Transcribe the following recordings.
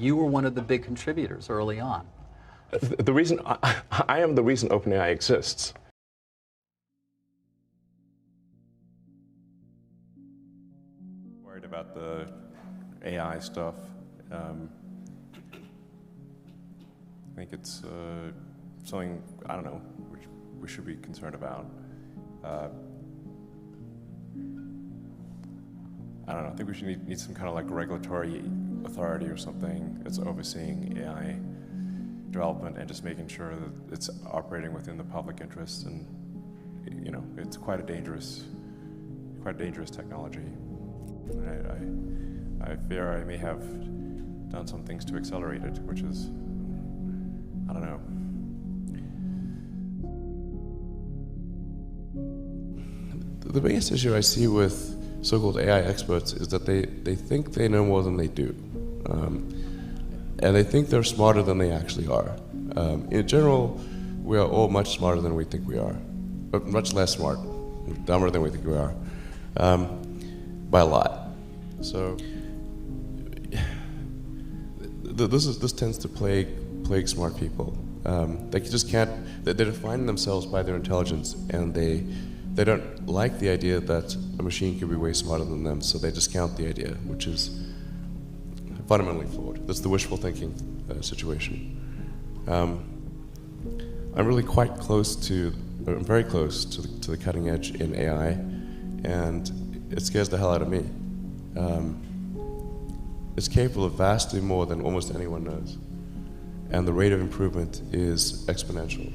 You were one of the big contributors early on. The reason I am the reason OpenAI exists. Worried about the AI stuff. I think it's something, I don't know, which we should be concerned about. I don't know, I think we should need some kind of like regulatory authority or something that's overseeing AI development and just making sure that it's operating within the public interest. And, you know, it's quite a dangerous technology. I fear I may have done some things to accelerate it, which is, I don't know. The biggest issue I see with so-called AI experts is that they think they know more than they do. And they think they're smarter than they actually are. In general, we are all much smarter than we think we are, but much less smart, dumber than we think we are, by a lot. So this tends to plague smart people. They just can't. They define themselves by their intelligence, and they don't like the idea that a machine could be way smarter than them, so they discount the idea, which is fundamentally flawed. That's the wishful thinking situation. I'm really quite close to, I'm very close to the cutting edge in AI, and it scares the hell out of me. It's capable of vastly more than almost anyone knows, and the rate of improvement is exponential.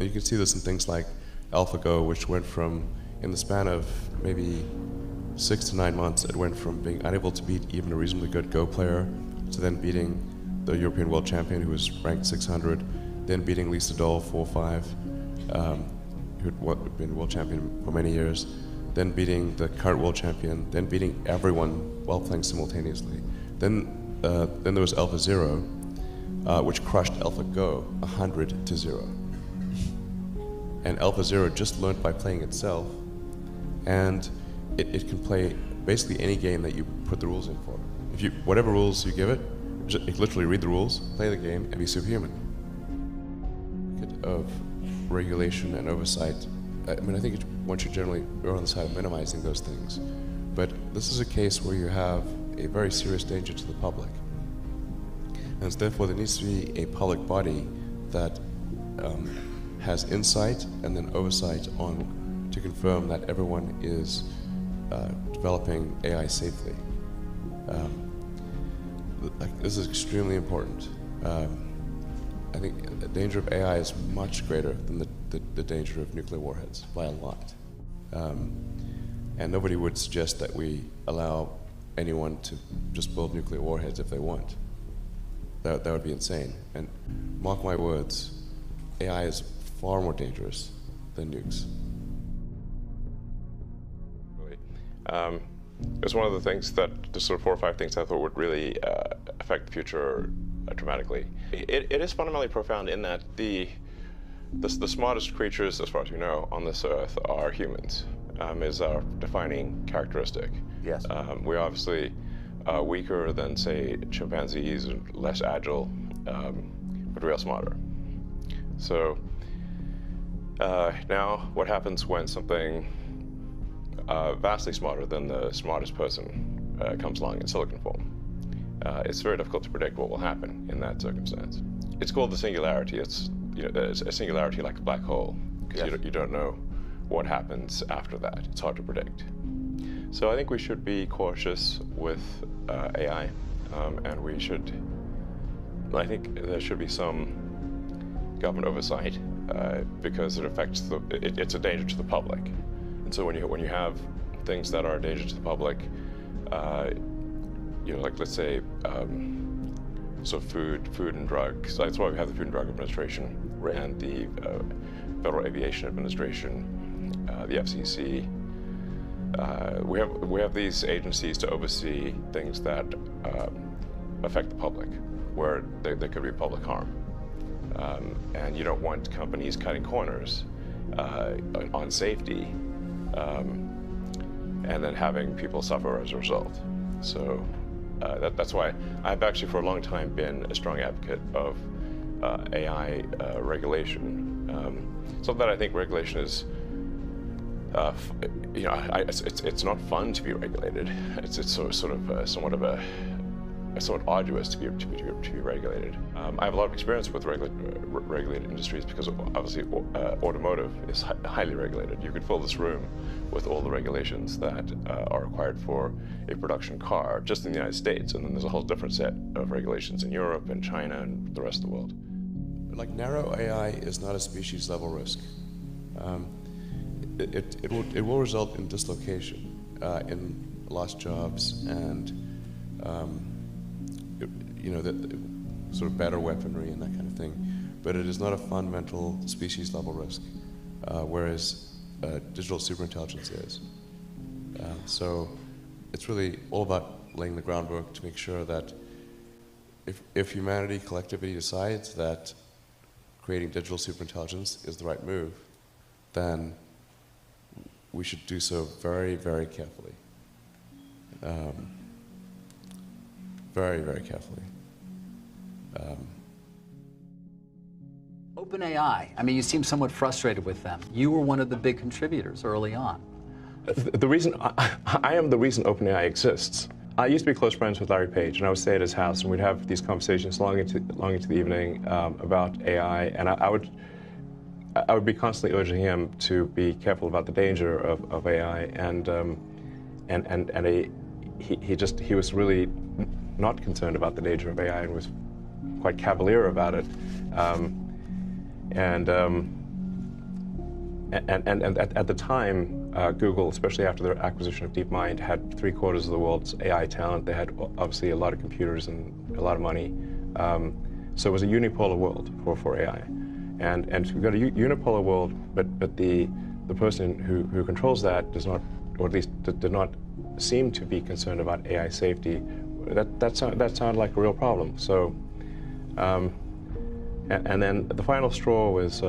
You can see this in things like AlphaGo, which went from, in the span of maybe 6 to 9 months, it went from being unable to beat even a reasonably good Go player to then beating the European world champion, who was ranked 600, then beating Lee Sedol 4-5, who had been world champion for many years, then beating the current world champion, then beating everyone while playing simultaneously. Then there was AlphaZero, which crushed AlphaGo 100-0. And AlphaZero just learned by playing itself, and it can play basically any game that you put the rules in for. Whatever rules you give it, it literally read the rules, play the game, and be superhuman. Of regulation and oversight, I mean, I think one should generally err on the side of minimizing those things. But this is a case where you have a very serious danger to the public. And therefore there needs to be a public body that has insight and then oversight on to confirm that everyone is developing AI safely. This is extremely important. I think the danger of AI is much greater than the danger of nuclear warheads, by a lot. And nobody would suggest that we allow anyone to just build nuclear warheads if they want. That would be insane. And mark my words, AI is far more dangerous than nukes. Really. It was one of the things that, just sort of 4 or 5 things I thought would really affect the future dramatically. It is fundamentally profound in that the smartest creatures, as far as we know, on this earth are humans, is our defining characteristic. Yes. We're obviously weaker than, say, chimpanzees, and less agile, but we are smarter. So now what happens when something vastly smarter than the smartest person comes along in silicon form? It's very difficult to predict what will happen in that circumstance. It's called the singularity. It's, it's a singularity like a black hole, because you don't know what happens after that. It's hard to predict. So I think we should be cautious with AI, and I think there should be some government oversight, because it affects it's a danger to the public. And so when you have things that are a danger to the public, like let's say, so food and drugs. So that's why we have the Food and Drug Administration, right, and the Federal Aviation Administration, the FCC. We have these agencies to oversee things that affect the public, where there could be public harm, and you don't want companies cutting corners on safety, and then having people suffer as a result. So That's why I've actually for a long time been a strong advocate of AI regulation. Something that I think regulation is, it's not fun to be regulated. It's somewhat arduous to be regulated. I have a lot of experience with regulated industries because obviously automotive is highly regulated. You could fill this room with all the regulations that are required for a production car just in the United States, and then there's a whole different set of regulations in Europe and China and the rest of the world. Like narrow AI is not a species level risk. It will result in dislocation, in lost jobs and the sort of better weaponry and that kind of thing, but it is not a fundamental species level risk, whereas digital superintelligence is. So it's really all about laying the groundwork to make sure that if humanity collectively decides that creating digital superintelligence is the right move, then we should do so very, very carefully. Very, very carefully. OpenAI, I mean, you seem somewhat frustrated with them. You were one of the big contributors early on. The reason I am the reason OpenAI exists. I used to be close friends with Larry Page, and I would stay at his house, and we'd have these conversations long into the evening about AI, and I would be constantly urging him to be careful about the danger of AI, and he was really not concerned about the danger of AI and was quite cavalier about it, and at the time, Google, especially after their acquisition of DeepMind, had 3/4 of the world's AI talent. They had obviously a lot of computers and a lot of money. So it was a unipolar world for AI. And we've got a unipolar world, but the person who controls that does not, or at least did not seem to be concerned about AI safety. That sounded like a real problem. So, and then the final straw was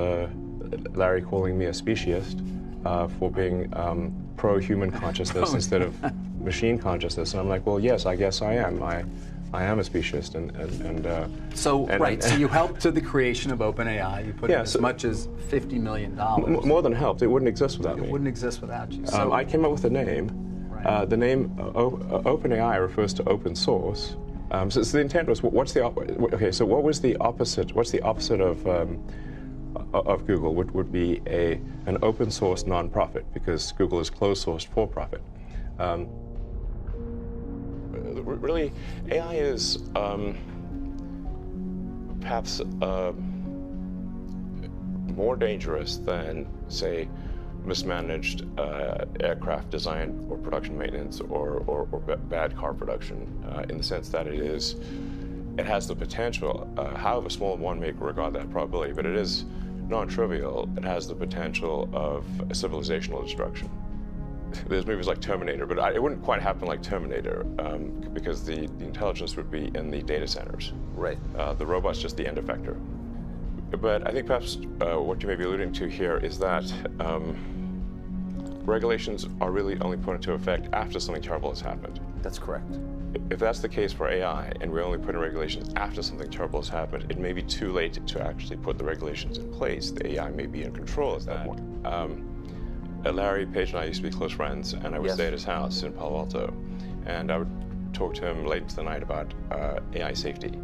Larry calling me a speciesist for being pro-human consciousness instead of machine consciousness. And I'm like, well, yes, I guess I am. I am a speciesist, So you helped to the creation of OpenAI. You put in as much as $50 million. More than helped. It wouldn't exist without me. It wouldn't exist without you. So I came up with a name. Right. The name OpenAI refers to open source. So the intent was, what was the opposite? What's the opposite of Google? Would be an open source nonprofit, because Google is closed source for profit. Really, AI is perhaps more dangerous than, say, mismanaged aircraft design or production maintenance or bad car production, in the sense that it has the potential, however small one may regard that probability, but it is non-trivial. It has the potential of civilizational destruction. There's movies like Terminator, but it wouldn't quite happen like Terminator, because the intelligence would be in the data centers. Right. The robot's just the end effector. But I think perhaps what you may be alluding to here is that regulations are really only put into effect after something terrible has happened. That's correct. If that's the case for AI, and we only put in regulations after something terrible has happened, it may be too late to actually put the regulations in place. The AI may be in control at that point. Larry Page and I used to be close friends, and I would stay at his house in Palo Alto, and I would talk to him late into the night about AI safety.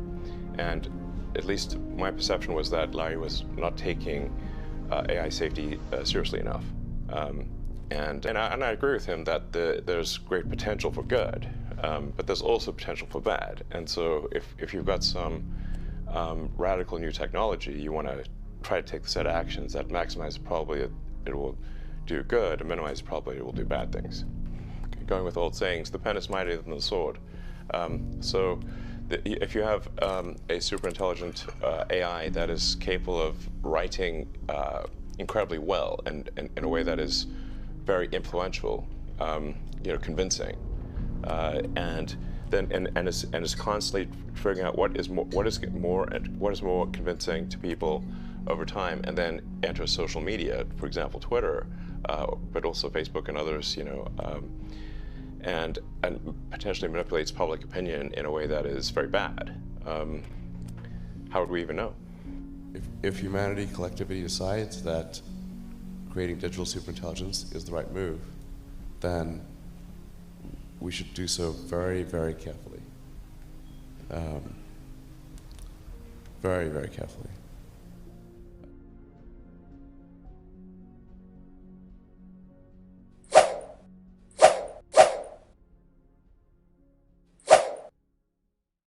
And at least my perception was that Larry was not taking AI safety seriously enough. And I agree with him that there's great potential for good, but there's also potential for bad. And so if you've got some radical new technology, you want to try to take the set of actions that maximize the probability that it will do good and minimize the probability it will do bad things. Going with old sayings, the pen is mightier than the sword. So if you have a superintelligent AI that is capable of writing incredibly well and in a way that is very influential, convincing, and is constantly figuring out what is more convincing to people over time, and then enter social media, for example, Twitter, but also Facebook and others, and potentially manipulates public opinion in a way that is very bad, how would we even know? If humanity collectively decides that creating digital superintelligence is the right move, then we should do so very, very carefully. Very, very carefully.